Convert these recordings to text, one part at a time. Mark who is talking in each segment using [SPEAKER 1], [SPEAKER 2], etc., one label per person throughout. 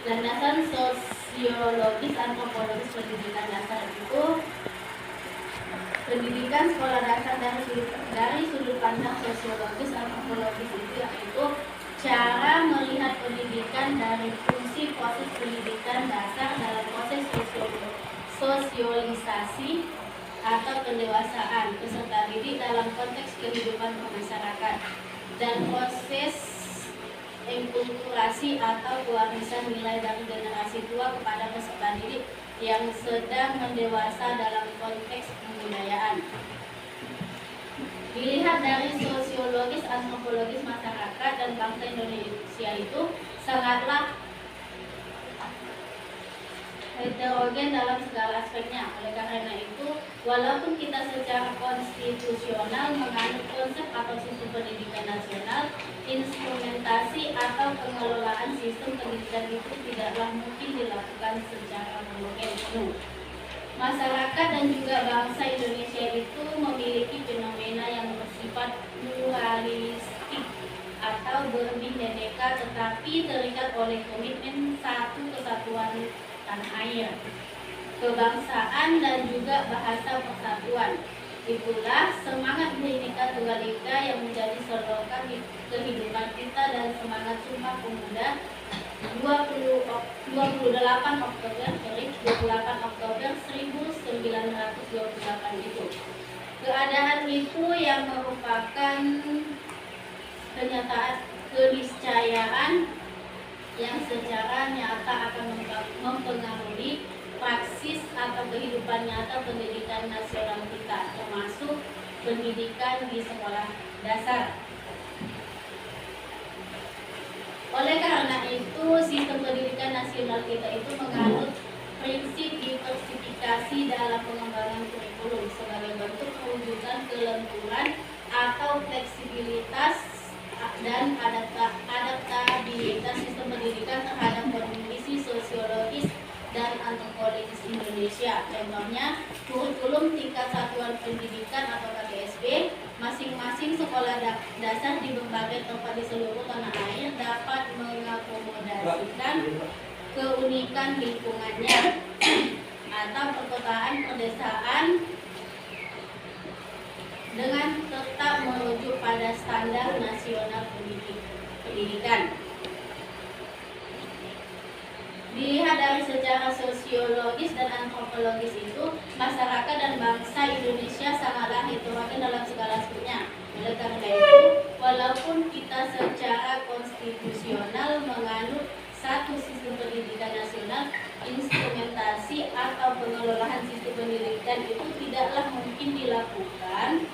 [SPEAKER 1] Landasan sosiologis antropologis pendidikan dasar itu pendidikan sekolah dasar dari sudut pandang sosiologis antropologis itu yaitu cara melihat pendidikan dari fungsi proses pendidikan dasar dalam proses sosialisasi atau pendewasaan peserta didik dalam konteks kehidupan bermasyarakat dan proses enkulturasi atau pewarisan nilai dari generasi tua kepada peserta didik yang sedang mendewasa dalam konteks kebudayaan. Dilihat dari sosiologis, antropologis masyarakat dan bangsa Indonesia itu sangatlah heterogen dalam segala aspeknya. Oleh karena itu, walaupun kita secara konstitusional menganut konsep atau sistem pendidikan nasional, instrumentasi atau pengelolaan sistem pendidikan itu tidaklah mungkin dilakukan secara homogen penuh. Masyarakat dan juga bangsa Indonesia itu memiliki fenomena yang bersifat pluralistik atau berbineka tetapi terikat oleh komitmen satu kesatuan tanah air, kebangsaan dan juga bahasa persatuan. Itulah semangat Bhinneka Tunggal Ika yang menjadi sorotan di kehidupan kita dan semangat Sumpah Pemuda 28 Oktober 1928 itu. Keadaan itu yang merupakan kenyataan keniscayaan yang secara nyata akan mempengaruhi praksis atau kehidupan nyata pendidikan nasional kita, termasuk pendidikan di sekolah dasar. Oleh karena itu, sistem pendidikan nasional kita itu menganut prinsip diversifikasi dalam pengembangan kurikulum sebagai bentuk mewujudkan kelenturan atau fleksibilitas dan adaptabilitas sistem pendidikan terhadap kondisi sosiologis dan antropologis Indonesia. Contohnya, kurikulum tingkat satuan pendidikan atau KTSP masing-masing sekolah dasar di berbagai tempat di seluruh tanah air dapat mengakomodasikan keunikan lingkungannya atau perkotaan pedesaan dengan tetap merujuk pada standar nasional pendidikan. Dilihat dari secara sosiologis dan antropologis itu, masyarakat dan bangsa Indonesia sangatlah heterogen dalam segala aspeknya. Oleh karena itu, walaupun kita secara konstitusional menganut satu sistem pendidikan nasional, instrumentasi atau pengelolaan sistem pendidikan itu tidaklah mungkin dilakukan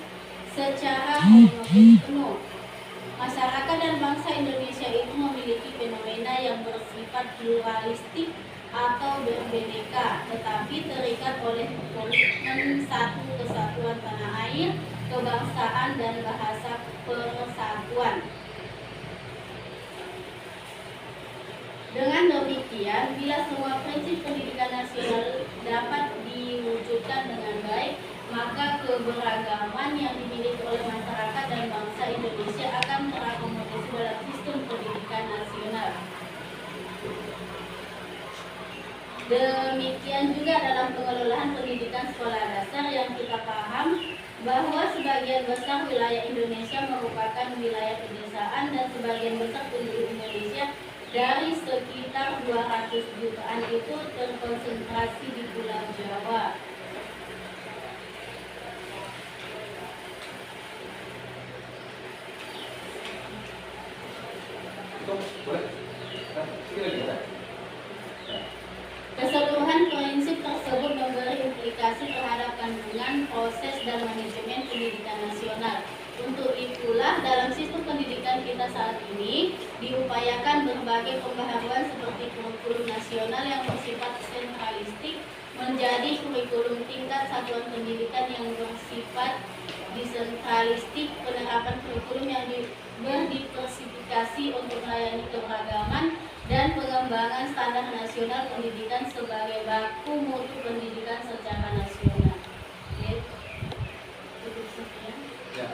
[SPEAKER 1] secara homogen penuh. Masyarakat dan bangsa Indonesia itu memiliki fenomena yang bersifat pluralistik atau berbineka, tetapi terikat oleh komitmen satu kesatuan tanah air, kebangsaan dan bahasa persatuan. Dengan demikian, bila semua prinsip pendidikan nasional dapat diwujudkan dengan baik, maka keberagaman yang dimiliki oleh masyarakat dan bangsa Indonesia akan terakomodasi dalam sistem pendidikan nasional. Demikian juga dalam pengelolaan pendidikan sekolah dasar yang kita paham bahwa sebagian besar wilayah Indonesia merupakan wilayah pedesaan dan sebagian besar penduduk Indonesia dari sekitar 200 jutaan itu terkonsentrasi di Pulau Jawa. Keseluruhan prinsip tersebut memberi implikasi terhadap kandungan, proses, dan manajemen pendidikan nasional. Untuk itulah dalam sistem pendidikan kita saat ini diupayakan berbagai pembaharuan seperti kurikulum nasional yang bersifat sentralistik menjadi kurikulum tingkat satuan pendidikan yang bersifat desentralistik, penerapan kurikulum yang berdiversifikasi untuk melayani keberagaman, dan pengembangan standar nasional pendidikan sebagai baku mutu pendidikan secara nasional.
[SPEAKER 2] Ya.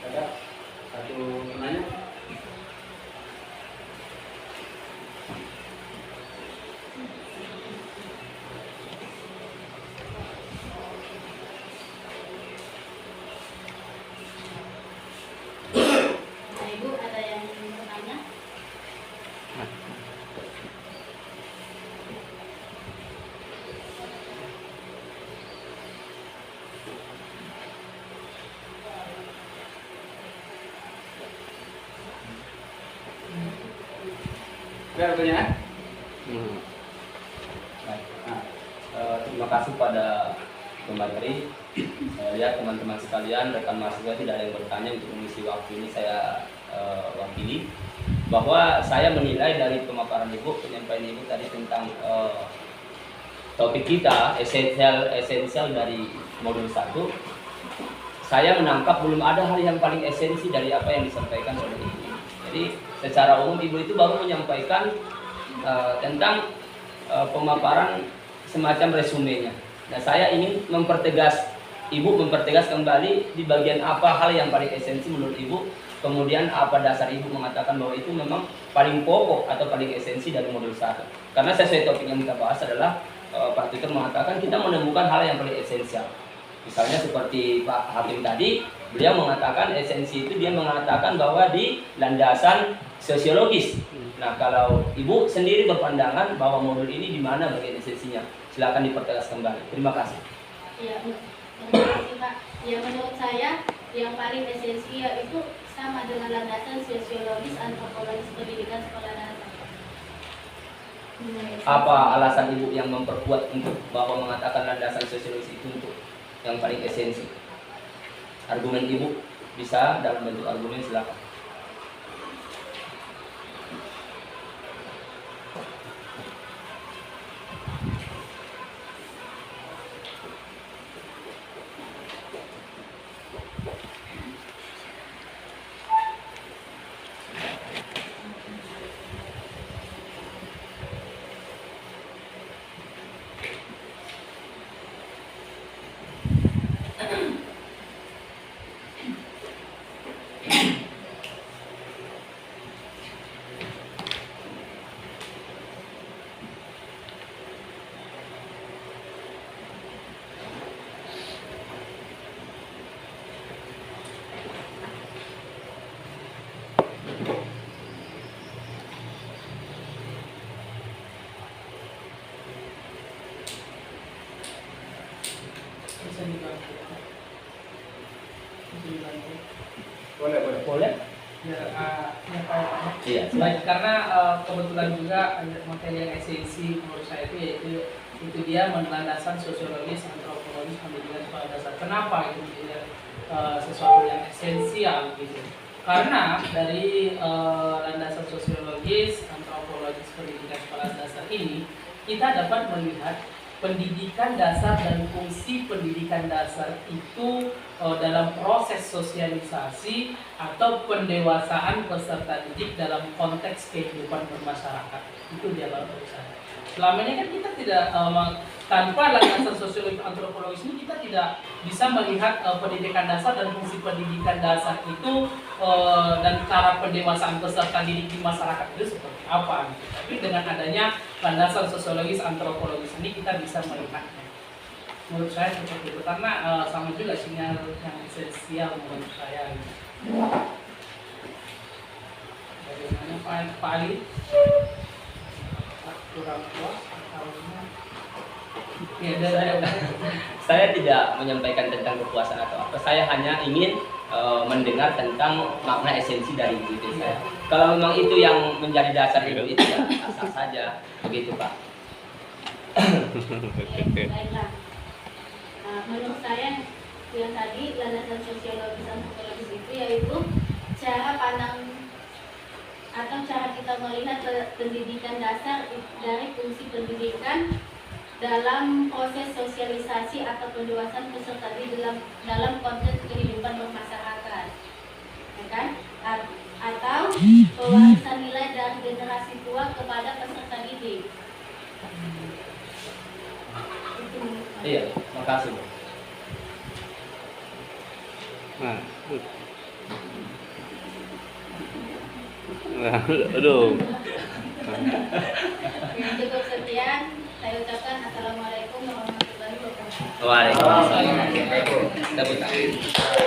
[SPEAKER 2] Ada satu penanya. Ada pertanyaan?
[SPEAKER 3] Baik. Nah, terima kasih pada pemateri. Saya lihat teman-teman sekalian, rekan mahasiswa tidak ada yang bertanya. Untuk mengisi waktu ini saya wakili bahwa saya menilai dari pemaparan Ibu, penyampaian Ibu tadi tentang topik kita esensial dari modul 1. Saya menangkap belum ada hal yang paling esensi dari apa yang disampaikan oleh Ibu. Jadi secara umum Ibu itu baru menyampaikan tentang pemaparan semacam resumenya. Nah, saya ingin Ibu mempertegas kembali di bagian apa hal yang paling esensi menurut Ibu, kemudian apa dasar Ibu mengatakan bahwa itu memang paling pokok atau paling esensi dari modul 1. Karena sesuai topik yang kita bahas adalah Pak Tutor mengatakan kita menemukan hal yang paling esensial. Misalnya seperti Pak Hakim tadi, beliau mengatakan esensi itu dia mengatakan bahwa di landasan sosiologis. Nah, kalau Ibu sendiri berpandangan bahwa modul ini di mana bagian esensinya, silakan dipertegas kembali. Terima kasih.
[SPEAKER 1] Ya, terima kasih Pak. Ya, menurut saya yang paling esensial itu sama dengan landasan sosiologis, antropologis, pendidikan sekolah dasar.
[SPEAKER 3] Apa alasan Ibu yang memperkuat untuk bahwa mengatakan landasan sosiologis itu untuk yang paling esensi? Argumen Ibu bisa dalam bentuk argumen, silakan.
[SPEAKER 2] Boleh.
[SPEAKER 3] Boleh?
[SPEAKER 4] Ya, Pak.
[SPEAKER 3] Iya.
[SPEAKER 4] Baik, karena kebetulan juga materi yang esensi menurut saya itu dia landasan sosiologis, antropologis, pendidikan sekolah dasar. Kenapa itu menjadi sesuatu yang esensial gitu? Karena dari landasan sosiologis, antropologis, pendidikan sekolah dasar ini kita dapat melihat pendidikan dasar dan fungsi pendidikan dasar itu dalam proses sosialisasi atau pendewasaan peserta didik dalam konteks kehidupan bermasyarakat. Itu dia menurut saya. Selama ini kan kita tidak tanpa landasan sosiologis antropologis ini kita tidak bisa melihat pendidikan dasar dan fungsi pendidikan dasar itu dan cara pendewasaan peserta didik di masyarakat itu seperti apa gitu. Tapi dengan adanya landasan sosiologis antropologis ini kita bisa melihatnya. Menurut saya seperti itu karena sama juga sinyal yang esensial menurut saya gitu. Bagaimana Pak Ali? Kurang puas atau ya,
[SPEAKER 3] Saya tidak menyampaikan tentang kepuasan atau apa. Saya hanya ingin mendengar tentang makna esensi dari itu saya. Kalau memang itu yang menjadi dasar itu ya asal saja begitu Pak.
[SPEAKER 1] Baiklah. Menurut saya yang tadi landasan sosiologis antropologis itu yaitu cara pandang atau cara kita melihat pendidikan dasar dari fungsi pendidikan dalam proses sosialisasi atau pendewasaan peserta didik dalam konteks kehidupan bermasyarakat, ya kan? Atau pewarisan nilai dari generasi tua kepada peserta didik.
[SPEAKER 3] Iya, makasih Bu.
[SPEAKER 5] Aduh.
[SPEAKER 1] Cukup sekian, saya ucapkan assalamualaikum warahmatullahi wabarakatuh.
[SPEAKER 3] Waalaikumsalam. Tepuk tangan.